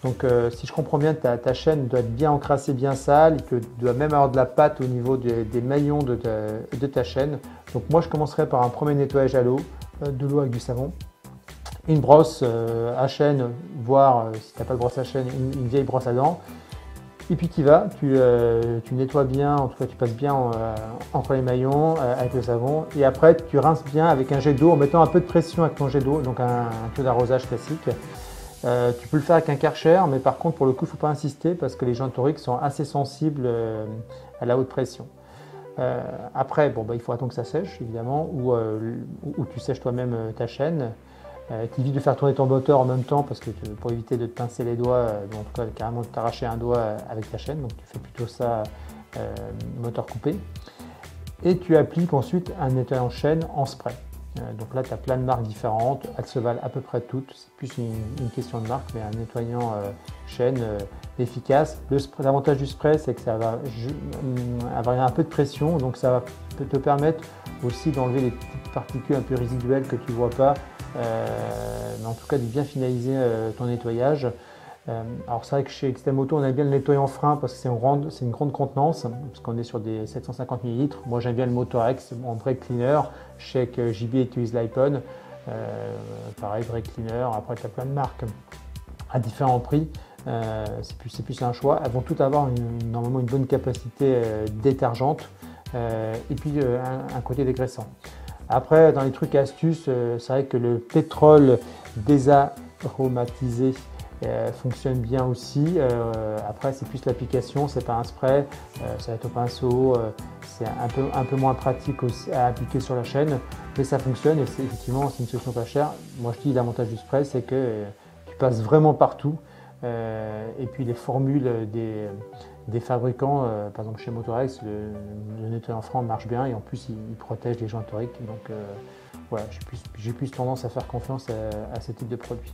Donc si je comprends bien, ta chaîne doit être bien encrassée, bien sale, et que tu dois même avoir de la pâte au niveau des maillons de ta chaîne. Donc moi je commencerai par un premier nettoyage à l'eau, de l'eau avec du savon, une brosse à chaîne, voire si tu n'as pas de brosse à chaîne, une vieille brosse à dents. Et puis tu nettoies bien, en tout cas tu passes bien entre les maillons avec le savon. Et après tu rinces bien avec un jet d'eau en mettant un peu de pression avec ton jet d'eau, donc un tuyau d'arrosage classique. Tu peux le faire avec un Karcher, mais par contre pour le coup il ne faut pas insister parce que les joints toriques sont assez sensibles à la haute pression. Après, bon, bah, il faut attendre que ça sèche évidemment, ou tu sèches toi-même ta chaîne. Tu évites de faire tourner ton moteur en même temps parce que pour éviter de te pincer les doigts, en tout cas carrément de t'arracher un doigt avec ta chaîne, donc tu fais plutôt ça moteur coupé. Et tu appliques ensuite un nettoyant en chaîne en spray. Donc là tu as plein de marques différentes, elles se valent à peu près toutes, c'est plus une question de marque, mais un nettoyant chaîne efficace. L'avantage du spray c'est que ça va avoir un peu de pression, donc ça peut te permettre aussi d'enlever les petites particules un peu résiduelles que tu ne vois pas. Mais en tout cas de bien finaliser ton nettoyage. Alors c'est vrai que chez Extremoto on aime bien le nettoyant frein parce que c'est une grande contenance, parce qu'on est sur des 750 ml. Moi j'aime bien le Motorex en brake cleaner. Je sais que JB utilise l'Ipon, pareil brake cleaner. Après tu as plein de marques à différents prix. C'est plus un choix. Elles vont toutes avoir normalement une bonne capacité détergente et puis un côté dégraissant. Après, dans les trucs et astuces, c'est vrai que le pétrole désaromatisé fonctionne bien aussi. Après, c'est plus l'application, c'est pas un spray, ça va être au pinceau, c'est un peu moins pratique aussi à appliquer sur la chaîne, mais ça fonctionne et effectivement, c'est une solution pas chère. Moi, je dis l'avantage du spray, c'est que tu passes vraiment partout. Et puis les formules des fabricants, par exemple chez Motorex, le nettoyant franc marche bien et en plus il protège les joints toriques. Donc voilà, j'ai plus tendance à faire confiance à ce type de produit.